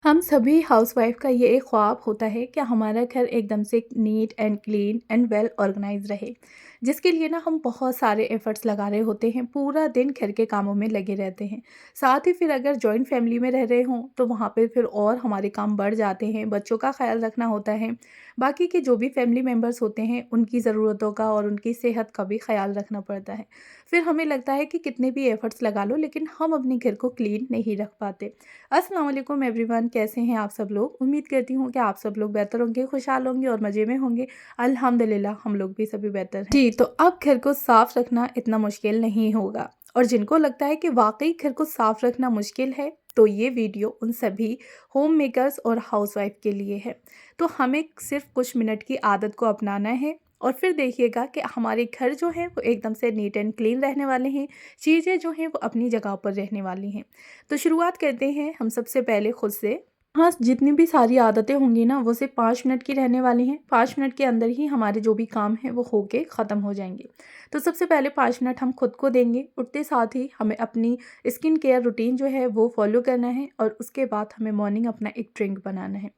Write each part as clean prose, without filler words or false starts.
हम सभी हाउसवाइफ का ये एक ख्वाब होता है कि हमारा घर एकदम से neat and clean and well organise रहे। जिसके लिए ना हम बहुत सारे एफर्ट्स लगा रहे होते हैं, पूरा दिन घर के कामों में लगे रहते हैं। साथ ही फिर अगर जॉइंट फैमिली में रह रहे हों तो वहाँ पे फिर और हमारे काम बढ़ जाते हैं, बच्चों का ख्याल रखना होता है। बाकी के जो भी फैमिली मेम्बर्स होते हैं उनकी ज़रूरतों का और उनकी सेहत का भी ख्याल रखना पड़ता है। फिर हमें लगता है कि कितने भी एफर्ट्स लगा लो लेकिन हम अपने घर को क्लीन नहीं रख पाते। अस्सलाम वालेकुम एवरीवन, कैसे हैं आप सब लोग। उम्मीद करती हूँ कि आप सब लोग बेहतर होंगे, खुशहाल होंगे और मज़े में होंगे। अल्हम्दुलिल्लाह हम लोग भी सभी बेहतर हैं जी। तो अब घर को साफ़ रखना इतना मुश्किल नहीं होगा, और जिनको लगता है कि वाकई घर को साफ़ रखना मुश्किल है तो ये वीडियो उन सभी होम मेकर्स और हाउसवाइफ के लिए है। तो हमें सिर्फ कुछ मिनट की आदत को अपनाना है और फिर देखिएगा कि हमारे घर जो है वो एकदम से नीट एंड क्लीन रहने वाले हैं। चीज़ें जो हैं वो अपनी जगह पर रहने वाली हैं। तो शुरुआत करते हैं हम सबसे पहले खुद से। हाँ, जितनी भी सारी आदतें होंगी ना वो सिर्फ 5 मिनट की रहने वाली हैं। 5 मिनट के अंदर ही हमारे जो भी काम हैं वो होके ख़त्म हो जाएंगे। तो सबसे पहले 5 मिनट हम खुद को देंगे। उठते साथ ही हमें अपनी स्किन केयर रूटीन जो है वो फॉलो करना है और उसके बाद हमें मॉर्निंग अपना एक ड्रिंक बनाना है।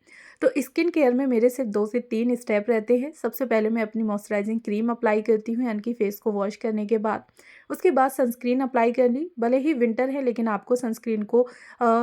तो स्किन केयर में मेरे सिर्फ 2 से 3 स्टेप रहते हैं। सबसे पहले मैं अपनी मॉइस्चराइजिंग क्रीम अप्लाई करती हूँ, यानी कि फेस को वॉश करने के बाद। उसके बाद सनस्क्रीन अप्लाई कर ली। भले ही विंटर है लेकिन आपको सनस्क्रीन को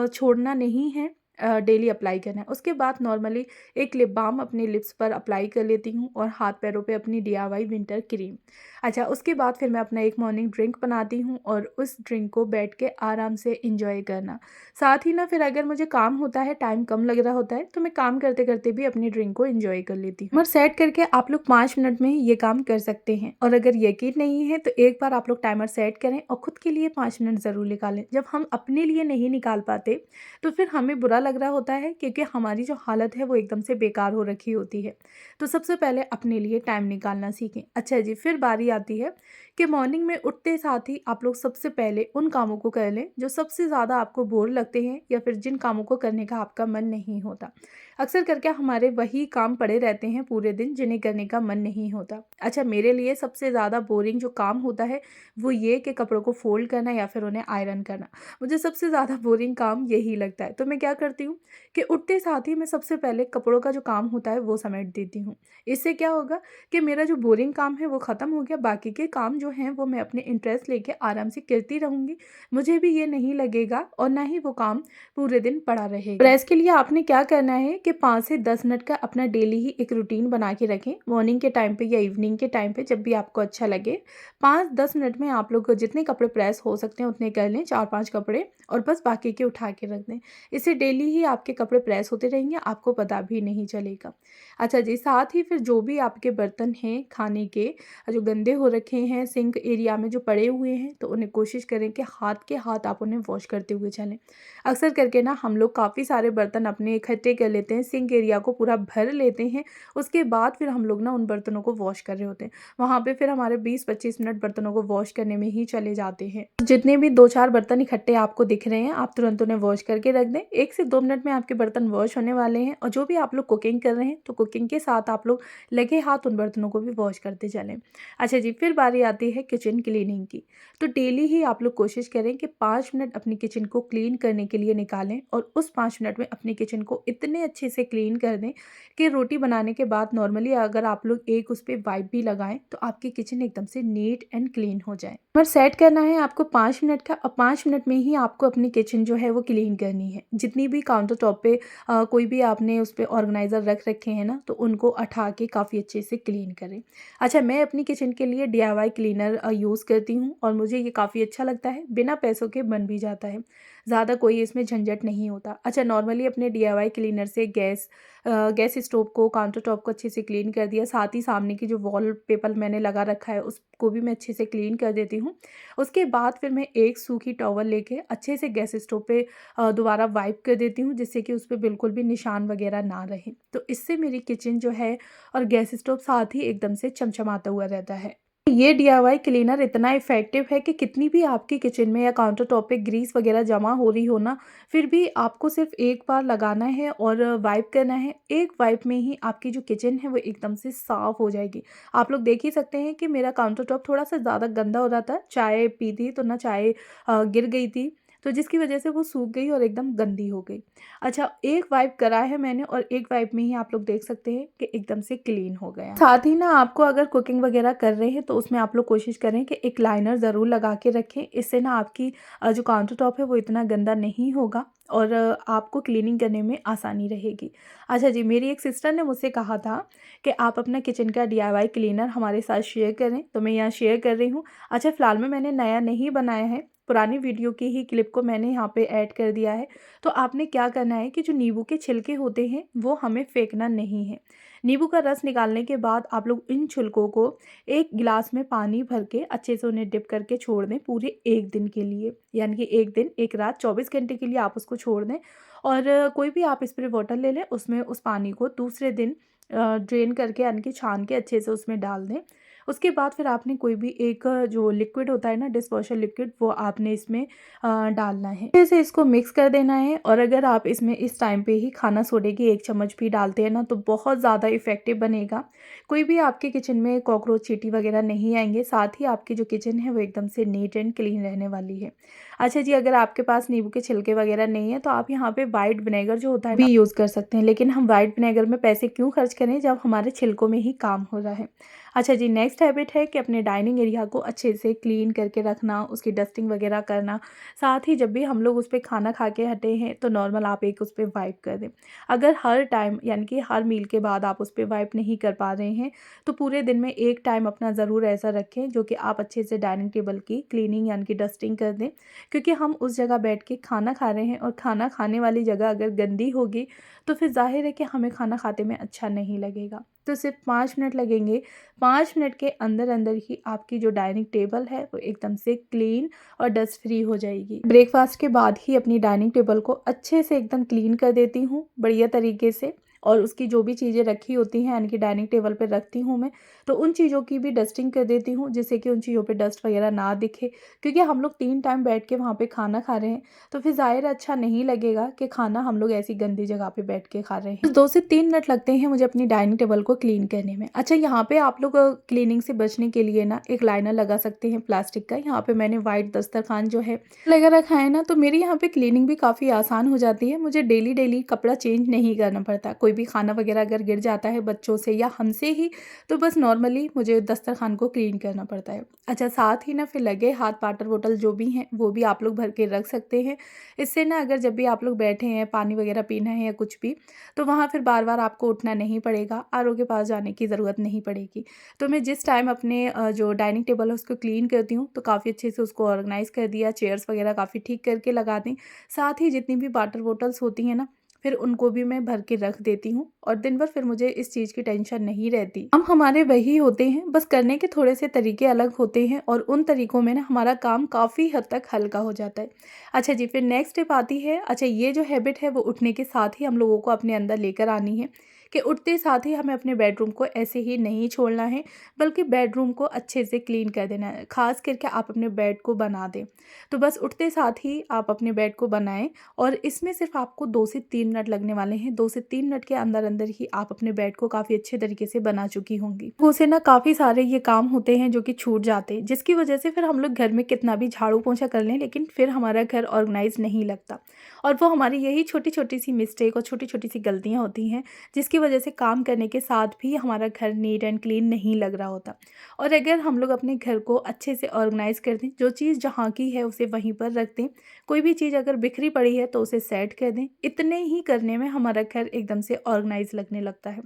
छोड़ना नहीं है, डेली अप्लाई करना है। उसके बाद नॉर्मली एक लिप बाम अपने लिप्स पर अप्लाई कर लेती हूँ और हाथ पैरों पे अपनी डीआईवाई विंटर क्रीम। अच्छा, उसके बाद फिर मैं अपना एक मॉर्निंग ड्रिंक बनाती हूँ और उस ड्रिंक को बैठ के आराम से इंजॉय करना। साथ ही ना फिर अगर मुझे काम होता है, टाइम कम लग रहा होता है, तो मैं काम करते करते भी अपनी ड्रिंक को इंजॉय कर लेती हूँ। और सेट करके आप लोग 5 मिनट में ही ये काम कर सकते हैं। और अगर यकीन नहीं है तो एक बार आप लोग टाइमर सेट करें और खुद के लिए 5 मिनट ज़रूर निकालें। जब हम अपने लिए नहीं निकाल पाते तो फिर हमें बुरा लग रहा होता है, क्योंकि हमारी जो हालत है वो एकदम से बेकार हो रखी होती है। तो सबसे पहले अपने लिए टाइम निकालना सीखें। अच्छा जी, फिर बारी आती है कि मॉर्निंग में उठते साथ ही आप लोग सबसे पहले उन कामों को कर लें जो सबसे ज़्यादा आपको बोर लगते हैं या फिर जिन कामों को करने का आपका मन नहीं होता। अक्सर करके हमारे वही काम पड़े रहते हैं पूरे दिन जिन्हें करने का मन नहीं होता। अच्छा, मेरे लिए सबसे ज़्यादा बोरिंग जो काम होता है वो ये कि कपड़ों को फोल्ड करना या फिर उन्हें आयरन करना। मुझे सबसे ज़्यादा बोरिंग काम यही लगता है। तो मैं क्या करती हूँ कि उठते साथ ही मैं सबसे पहले कपड़ों का जो काम होता है वो समेट देती हूँ। इससे क्या होगा कि मेरा जो बोरिंग काम है वो ख़त्म हो गया। बाकी के काम जो हैं वो मैं अपने इंटरेस्ट लेके आराम से करती रहूँगी। मुझे भी ये नहीं लगेगा और ना ही वो काम पूरे दिन पड़ा रहेगा। प्रेस के लिए आपने क्या करना है कि 5 से 10 मिनट का अपना डेली ही एक रूटीन बना के रखें। मॉर्निंग के टाइम पे या इवनिंग के टाइम पे, जब भी आपको अच्छा लगे, 5-10 मिनट में आप लोग जितने कपड़े प्रेस हो सकते हैं उतने कर लें, 4-5 कपड़े, और बस बाकी के उठा के रख दें। इससे डेली ही आपके कपड़े प्रेस होते रहेंगे, आपको पता भी नहीं चलेगा। अच्छा जी, साथ ही फिर जो भी आपके बर्तन हैं खाने के, जो गंदे हो रखे हैं सिंक एरिया में जो पड़े हुए हैं, तो उन्हें कोशिश करें कि हाथ के हाथ आप उन्हें वॉश करते हुए चलें। अक्सर करके ना हम लोग काफ़ी सारे बर्तन अपने इकट्ठे कर लेते हैं, सिंक एरिया को पूरा भर लेते हैं। उसके बाद फिर हम लोग ना उन बर्तनों को वॉश कर रहे होते हैं। वहाँ पे फिर हमारे 20-25 मिनट बर्तनों को वॉश करने में ही चले जाते हैं। जितने भी 2-4 बर्तन इकट्ठे आपको दिख रहे हैं, आप तुरंत उन्हें वॉश करके रख दें। 1 से 2 मिनट में आपके बर्तन वॉश होने वाले हैं। और जो भी आप लोग कुकिंग कर रहे हैं तो कुकिंग के साथ आप लोग लगे हाथ उन बर्तनों को भी वॉश करते चलें। अच्छा जी, फिर बारी आती है किचन क्लीनिंग की। तो डेली ही आप लोग कोशिश करें कि 5 मिनट अपनी किचन को क्लीन करने के लिए निकालें और उस 5 मिनट में अपनी किचन को इतने अच्छे से क्लीन कर दें कि रोटी बनाने के बाद नॉर्मली अगर आप लोग एक उस पे वाइप भी लगाएं तो आपकी किचन एकदम से नीट एंड क्लीन हो जाए। और सेट करना है आपको 5 मिनट का, और 5 मिनट में ही आपको अपनी किचन जो है वो क्लीन करनी है। जितनी भी काउंटर टॉप पे कोई भी आपने उस पे ऑर्गेनाइज़र रख रखे हैं ना, तो उनको उठा के काफ़ी अच्छे से क्लीन करें। अच्छा, मैं अपनी किचन के लिए डीआईवाई क्लीनर यूज़ करती हूँ और मुझे ये काफ़ी अच्छा लगता है। बिना पैसों के बन भी जाता है, ज़्यादा कोई इसमें झंझट नहीं होता। अच्छा, नॉर्मली अपने डीआईवाई क्लीनर से गैस स्टोव को, काउंटर टॉप को अच्छे से क्लीन कर दिया। साथ ही सामने की जो वॉल पेपर मैंने लगा रखा है उसको भी मैं अच्छे से क्लीन कर देती हूँ। उसके बाद फिर मैं एक सूखी टॉवल लेके अच्छे से गैस स्टोव पे दोबारा वाइप कर देती हूँ, जिससे कि उस पे बिल्कुल भी निशान वगैरह ना रहे। तो इससे मेरी किचन जो है और गैस स्टोव साथ ही एकदम से चमचमाता हुआ रहता है। ये डीआईवाई क्लीनर इतना इफ़ेक्टिव है कि कितनी भी आपकी किचन में या काउंटर टॉप पे ग्रीस वगैरह जमा हो रही हो ना, फिर भी आपको सिर्फ एक बार लगाना है और वाइप करना है। एक वाइप में ही आपकी जो किचन है वो एकदम से साफ़ हो जाएगी। आप लोग देख ही सकते हैं कि मेरा काउंटर टॉप थोड़ा सा ज़्यादा गंदा हो रहा था, चाय पी थी तो ना चाय गिर गई थी। तो जिसकी वजह से वो सूख गई और एकदम गंदी हो गई। अच्छा, एक वाइप करा है मैंने और एक वाइप में ही आप लोग देख सकते हैं कि एकदम से क्लीन हो गया। साथ ही ना आपको अगर कुकिंग वगैरह कर रहे हैं तो उसमें आप लोग कोशिश करें कि एक लाइनर ज़रूर लगा के रखें। इससे ना आपकी जो काउंटर टॉप है वो इतना गंदा नहीं होगा और आपको क्लीनिंग करने में आसानी रहेगी। अच्छा जी, मेरी एक सिस्टर ने मुझसे कहा था कि आप अपना किचन का डीआईवाई क्लीनर हमारे साथ शेयर करें, तो मैं यहाँ शेयर कर रही हूँ। अच्छा, फ़िलहाल में मैंने नया नहीं बनाया है, पुरानी वीडियो की ही क्लिप को मैंने यहाँ पे ऐड कर दिया है। तो आपने क्या करना है कि जो नींबू के छिलके होते हैं वो हमें फेंकना नहीं है। नींबू का रस निकालने के बाद आप लोग इन छिलकों को एक गिलास में पानी भर के अच्छे से उन्हें डिप करके छोड़ दें पूरे 1 दिन के लिए। यानी कि 1 दिन 1 रात 24 घंटे के लिए आप उसको छोड़ दें और कोई भी आप स्प्रे बॉटल ले लें, उसमें उस पानी को दूसरे दिन ड्रेन करके यानी कि छान के अच्छे से उसमें डाल दें। उसके बाद फिर आपने कोई भी एक जो लिक्विड होता है ना, डिशवॉशर लिक्विड, वो आपने इसमें डालना है। अच्छे से इसको मिक्स कर देना है और अगर आप इसमें इस टाइम पे ही खाना सोडे की 1 चम्मच भी डालते हैं ना तो बहुत ज़्यादा इफ़ेक्टिव बनेगा। कोई भी आपके किचन में कॉकरोच, चींटी वगैरह नहीं आएँगे। साथ ही आपकी जो किचन है वो एकदम से नीट एंड क्लीन रहने वाली है। अच्छा जी, अगर आपके पास नींबू के छिलके वगैरह नहीं है तो आप यहाँ पे व्हाइट विनेगर जो होता है भी यूज़ कर सकते हैं। लेकिन हम व्हाइट विनेगर में पैसे क्यों खर्च करें जब हमारे छिलकों में ही काम हो रहा है। अच्छा जी, नेक्स्ट हैबिट है कि अपने डाइनिंग एरिया को अच्छे से क्लीन करके रखना, उसकी डस्टिंग वगैरह करना। साथ ही जब भी हम लोग उस पे खाना खा के हटे हैं तो नॉर्मल आप एक उस पे वाइप कर दें। अगर हर टाइम यानी कि हर मील के बाद आप उस पे वाइप नहीं कर पा रहे हैं तो पूरे दिन में एक टाइम अपना ज़रूर ऐसा रखें जो कि आप अच्छे से डाइनिंग टेबल की क्लीनिंग यानी कि डस्टिंग कर दें। क्योंकि हम उस जगह बैठ के खाना खा रहे हैं और खाना खाने वाली जगह अगर गंदी होगी तो फिर ज़ाहिर है कि हमें खाना खाते में अच्छा नहीं लगेगा। तो सिर्फ 5 मिनट लगेंगे। 5 मिनट के अंदर अंदर ही आपकी जो डाइनिंग टेबल है वो एकदम से क्लीन और डस्ट फ्री हो जाएगी। ब्रेकफास्ट के बाद ही अपनी डाइनिंग टेबल को अच्छे से एकदम क्लीन कर देती हूँ बढ़िया तरीके से और उसकी जो भी चीज़ें रखी होती हैं यानी कि डाइनिंग टेबल पे रखती हूँ मैं, तो उन चीज़ों की भी डस्टिंग कर देती हूँ जिससे कि उन चीज़ों पे डस्ट वगैरह ना दिखे। क्योंकि हम लोग 3 टाइम बैठ के वहाँ पे खाना खा रहे हैं तो फिर ज़ाहिर अच्छा नहीं लगेगा कि खाना हम लोग ऐसी गंदी जगह पे बैठ के खा रहे हैं। 2 से 3 मिनट लगते हैं मुझे अपनी डाइनिंग टेबल को क्लीन करने में। अच्छा, यहाँ पे आप लोग क्लीनिंग से बचने के लिए ना एक लाइनर लगा सकते हैं प्लास्टिक का। यहाँ पे मैंने वाइट दस्तरखान जो है लगा रखा है ना, तो मेरी यहाँ पे क्लीनिंग भी काफ़ी आसान हो जाती है। मुझे डेली कपड़ा चेंज नहीं करना पड़ता। कोई भी खाना वगैरह अगर गिर जाता है बच्चों से या हमसे ही तो बस नॉर्मली मुझे दस्तरखान को क्लीन करना पड़ता है। अच्छा, साथ ही ना फिर लगे हाथ वाटर बोतल जो भी हैं वो भी आप लोग भर के रख सकते हैं। इससे ना अगर जब भी आप लोग बैठे हैं पानी वगैरह पीना है या कुछ भी तो वहाँ फिर बार-बार आपको उठना नहीं पड़ेगा, आरओ के पास जाने की ज़रूरत नहीं पड़ेगी। तो मैं जिस टाइम अपने जो डाइनिंग टेबल है उसको क्लीन करती हूँ तो काफ़ी अच्छे से उसको ऑर्गेनाइज़ कर दिया, चेयर्स वगैरह काफ़ी ठीक करके लगा दी। साथ ही जितनी भी वाटर बॉटल्स होती हैं ना फिर उनको भी मैं भर के रख देती हूँ और दिन भर फिर मुझे इस चीज़ की टेंशन नहीं रहती। हम हमारे वही होते हैं, बस करने के थोड़े से तरीके अलग होते हैं और उन तरीकों में ना हमारा काम काफ़ी हद तक हल्का हो जाता है। अच्छा जी, फिर नेक्स्ट स्टेप आती है। अच्छा, ये जो हैबिट है वो उठने के साथ ही हम लोगों को अपने अंदर लेकर आनी है कि उठते साथ ही हमें अपने बेडरूम को ऐसे ही नहीं छोड़ना है बल्कि बेडरूम को अच्छे से क्लीन कर देना है। ख़ास करके आप अपने बेड को बना दें। तो बस उठते साथ ही आप अपने बेड को बनाएँ और इसमें सिर्फ आपको 2 से 3 मिनट लगने वाले हैं। 2 से 3 मिनट के अंदर-अंदर ही आप अपने बेड को काफ़ी अच्छे तरीके से बना चुकी होंगी। वो से ना काफ़ी सारे ये काम होते हैं जो कि छूट जाते हैं, जिसकी वजह से फिर हम लोग घर में कितना भी झाड़ू-पोंछा कर लें लेकिन फिर हमारा घर ऑर्गनाइज़ नहीं लगता। और वो हमारी यही छोटी-छोटी सी मिस्टेक और छोटी-छोटी सी गलतियाँ होती हैं, जिसकी वजह से काम करने के साथ भी हमारा घर नीट एंड क्लीन नहीं लग रहा होता। और अगर हम लोग अपने घर को अच्छे से ऑर्गनाइज़ कर दें, जो चीज़ जहाँ की है उसे वहीं पर रख दें, कोई भी चीज़ अगर बिखरी पड़ी है तो उसे सेट कर दें। इतने ही करने में हमारा घर एकदम से ऑर्गनाइज़ लगने लगता है।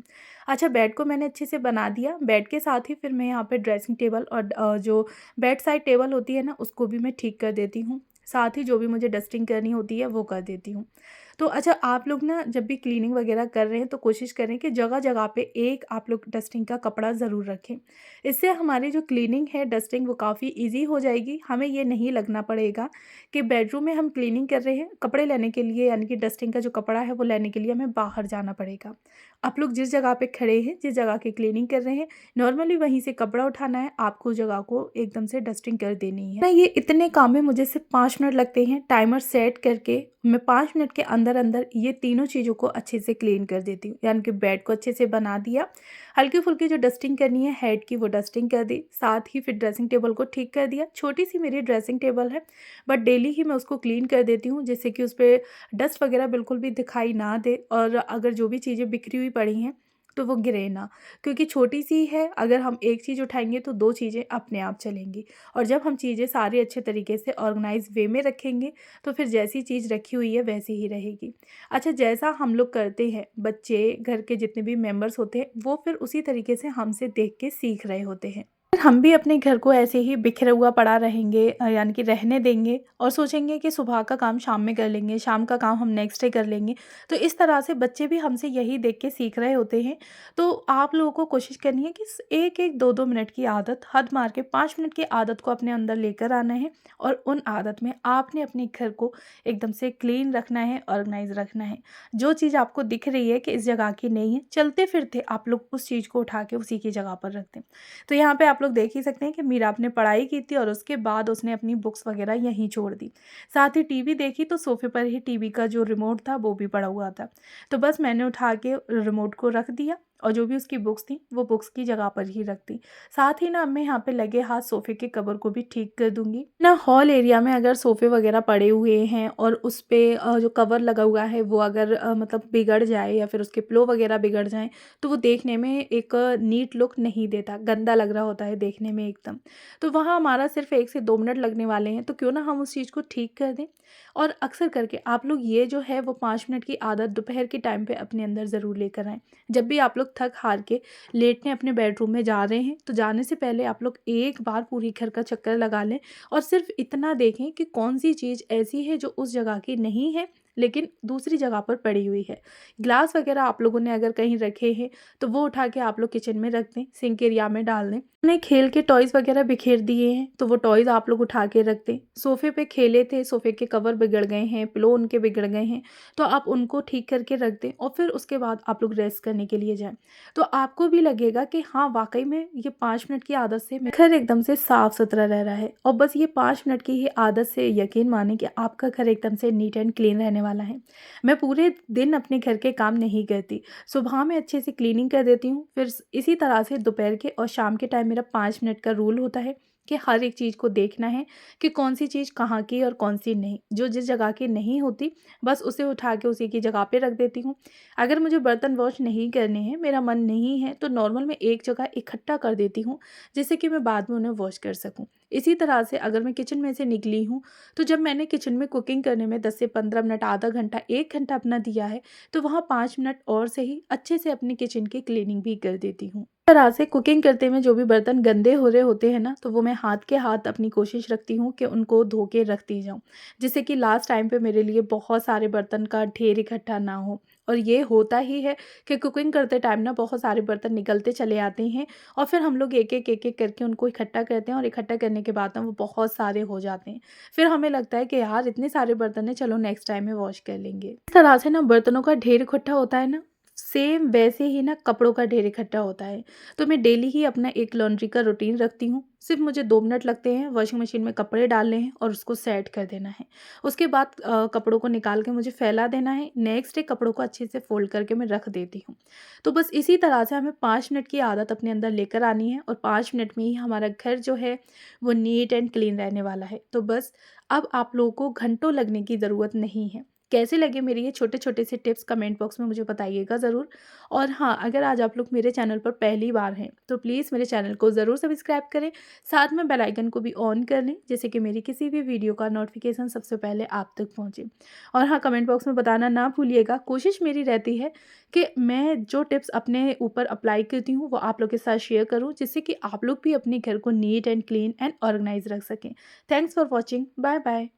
अच्छा, बेड को मैंने अच्छे से बना दिया। बेड के साथ ही फिर मैं यहाँ पे ड्रेसिंग टेबल और जो बेड साइड टेबल होती है ना उसको भी मैं ठीक कर देती हूँ। साथ ही जो भी मुझे डस्टिंग करनी होती है वो कर देती हूँ। तो अच्छा, आप लोग ना जब भी क्लीनिंग वगैरह कर रहे हैं तो कोशिश करें कि जगह-जगह पे एक आप लोग डस्टिंग का कपड़ा ज़रूर रखें। इससे हमारी जो क्लीनिंग है, डस्टिंग, वो काफ़ी ईज़ी हो जाएगी। हमें ये नहीं लगना पड़ेगा कि बेडरूम में हम क्लीनिंग कर रहे हैं, कपड़े लेने के लिए यानी कि डस्टिंग का जो कपड़ा है वो लेने के लिए हमें बाहर जाना पड़ेगा। आप लोग जिस जगह पे खड़े हैं, जिस जगह की क्लीनिंग कर रहे हैं, नॉर्मली वहीं से कपड़ा उठाना है, आपको उस जगह को एकदम से डस्टिंग कर देनी है ना। ये इतने काम में मुझे सिर्फ 5 मिनट लगते हैं टाइमर सेट करके मैं 5 मिनट के अंदर अंदर ये तीनों चीज़ों को अच्छे से क्लीन कर देती हूँ। यानी कि बेड को अच्छे से बना दिया, हल्की-फुल्की जो डस्टिंग करनी है हेड की वो डस्टिंग कर दी, साथ ही फिर ड्रेसिंग टेबल को ठीक कर दिया। छोटी-सी मेरी ड्रेसिंग टेबल है, बट डेली ही मैं उसको क्लीन कर देती हूँ, जिससे कि उस पे डस्ट वगैरह बिल्कुल भी दिखाई ना दे, और अगर जो भी चीज़ें बिखरी हुई पड़ी हैं तो वो गिरे ना। क्योंकि छोटी-सी है, अगर हम एक चीज़ उठाएँगे तो 2 चीज़ें अपने आप चलेंगी, और जब हम चीज़ें सारी अच्छे तरीके से ऑर्गनाइज़ वे में रखेंगे तो फिर जैसी चीज़ रखी हुई है वैसी ही रहेगी। अच्छा, जैसा हम लोग करते हैं, बच्चे, घर के जितने भी मेंबर्स होते हैं, वो फिर उसी तरीके से हमसे देख के सीख रहे होते हैं। फिर हम भी अपने घर को ऐसे ही बिखरा हुआ पड़ा रहेंगे, यानी कि रहने देंगे, और सोचेंगे कि सुबह का काम शाम में कर लेंगे, शाम का काम हम नेक्स्ट डे कर लेंगे। तो इस तरह से बच्चे भी हमसे यही देख के सीख रहे होते हैं। तो आप लोगों को कोशिश करनी है कि 1-1, 2-2 मिनट की आदत, हद मार के 5 मिनट की आदत को अपने अंदर लेकर आना है, और उन आदत में आपने अपने घर को एकदम से क्लीन रखना है, ऑर्गेनाइज़ रखना है। जो चीज़ आपको दिख रही है कि इस जगह की नहीं है, चलते-फिरते आप लोग उस चीज़ को उठा के उसी की जगह पर रख दें। तो यहाँ पे आप लोग देख ही सकते हैं कि मीरा ने पढ़ाई की थी और उसके बाद उसने अपनी बुक्स वगैरह यहीं छोड़ दी। साथ ही टीवी देखी तो सोफ़े पर ही टीवी का जो रिमोट था वो भी पड़ा हुआ था। तो बस मैंने उठा के रिमोट को रख दिया, और जो भी उसकी बुक्स थी वो बुक्स की जगह पर ही रख दी। साथ ही ना मैं यहाँ पे लगे हाथ सोफ़े के कवर को भी ठीक कर दूँगी। ना हॉल एरिया में अगर सोफ़े वगैरह पड़े हुए हैं और उस पे जो कवर लगा हुआ है वो अगर मतलब बिगड़ जाए, या फिर उसके पिलो वगैरह बिगड़ जाएँ, तो वो देखने में एक नीट लुक नहीं देता, गंदा लग रहा होता है देखने में एकदम। तो वहाँ हमारा सिर्फ़ 1 से 2 मिनट लगने वाले हैं, तो क्यों ना हम उस चीज़ को ठीक कर दें। और अक्सर करके आप लोग ये जो है वो 5 मिनट की आदत दोपहर के टाइम पे अपने अंदर ज़रूर लेकर आएँ। जब भी आप लोग थक हार के लेटने अपने बेडरूम में जा रहे हैं, तो जाने से पहले आप लोग एक बार पूरी घर का चक्कर लगा लें, और सिर्फ़ इतना देखें कि कौन-सी चीज़ ऐसी है जो उस जगह की नहीं है, लेकिन दूसरी जगह पर पड़ी हुई है। ग्लास वगैरह आप लोगों ने अगर कहीं रखे हैं, तो वो उठा के आप लोग किचन में रख दें, सिंक एरिया में डाल दें। अपने खेल के टॉयज़ वगैरह बिखेर दिए हैं, तो वो टॉयज़ आप लोग उठा के रख दें। सोफ़े पे खेले थे, सोफ़े के कवर बिगड़ गए हैं, पिलो उनके बिगड़ गए हैं, तो आप उनको ठीक करके रख दें, और फिर उसके बाद आप लोग रेस्ट करने के लिए जाएँ। तो आपको भी लगेगा कि हाँ, वाक़ई में ये 5 मिनट की आदत से मेरा घर एकदम से साफ़-सुथरा रह रहा है, और बस ये 5 मिनट की ही आदत से यकीन मानें कि आपका घर एकदम से नीट एंड क्लीन रहने वाला है। मैं पूरे दिन अपने घर के काम नहीं करती। सुबह में अच्छे से क्लीनिंग कर देती हूँ, फिर इसी तरह से दोपहर के और शाम के टाइम मेरा 5 मिनट का रूल होता है कि हर एक चीज़ को देखना है कि कौन-सी चीज़ कहाँ की और कौन-सी नहीं। जो जिस जगह की नहीं होती, बस उसे उठा के उसी की जगह पे रख देती हूँ। अगर मुझे बर्तन वॉश नहीं करने हैं, मेरा मन नहीं है, तो नॉर्मल मैं एक जगह इकट्ठा कर देती हूँ, जिससे कि मैं बाद में उन्हें वॉश कर सकूँ। इसी तरह से अगर मैं किचन में से निकली हूँ, तो जब मैंने किचन में कुकिंग करने में 10 से 15 मिनट, आधा घंटा, 1 घंटा अपना दिया है, तो वहाँ 5 मिनट और से ही अच्छे से अपनी किचन की क्लीनिंग भी कर देती हूँ। इस तरह से कुकिंग करते में जो भी बर्तन गंदे हो रहे होते हैं ना, तो वो मैं हाथ के हाथ अपनी कोशिश रखती हूँ कि उनको धो के रखती जाऊँ, जिससे कि लास्ट टाइम पे मेरे लिए बहुत सारे बर्तन का ढेर इकट्ठा ना हो। और ये होता ही है कि कुकिंग करते टाइम ना बहुत सारे बर्तन निकलते चले आते हैं, और फिर हम लोग एक-एक करके उनको इकट्ठा करते हैं, और इकट्ठा करने के बाद ना वो बहुत सारे हो जाते हैं। फिर हमें लगता है कि यार इतने सारे बर्तन हैं, चलो नेक्स्ट टाइम में वॉश कर लेंगे। इस तरह से ना बर्तनों का ढेर इकट्ठा होता है ना, सेम वैसे ही ना कपड़ों का ढेर इकट्ठा होता है। तो मैं डेली ही अपना एक लॉन्ड्री का रूटीन रखती हूँ। सिर्फ़ मुझे 2 मिनट लगते हैं, वॉशिंग मशीन में कपड़े डालने हैं और उसको सेट कर देना है। उसके बाद कपड़ों को निकाल के मुझे फैला देना है। नेक्स्ट डे कपड़ों को अच्छे से फ़ोल्ड करके मैं रख देती हूँ। तो बस इसी तरह से हमें 5 मिनट की आदत अपने अंदर लेकर आनी है, और 5 मिनट में ही हमारा घर जो है वो नीट एंड क्लीन रहने वाला है। तो बस अब आप लोगों को घंटों लगने की ज़रूरत नहीं है। कैसे लगे मेरे ये छोटे-छोटे से टिप्स, कमेंट बॉक्स में मुझे बताइएगा ज़रूर। और हाँ, अगर आज आप लोग मेरे चैनल पर पहली बार हैं, तो प्लीज़ मेरे चैनल को ज़रूर सब्सक्राइब करें, साथ में बेल आइकन को भी ऑन कर लें, जिससे कि मेरी किसी भी वीडियो का नोटिफ़िकेशन सबसे पहले आप तक पहुँचे। और हाँ, कमेंट बॉक्स में बताना ना भूलिएगा, कोशिश मेरी रहती है कि मैं जो टिप्स अपने ऊपर अप्लाई करती हूँ, वो आप लोग के साथ शेयर करूँ, जिससे कि आप लोग भी अपने घर को neat and clean and organise रख सकें। Thanks for watching. Bye bye.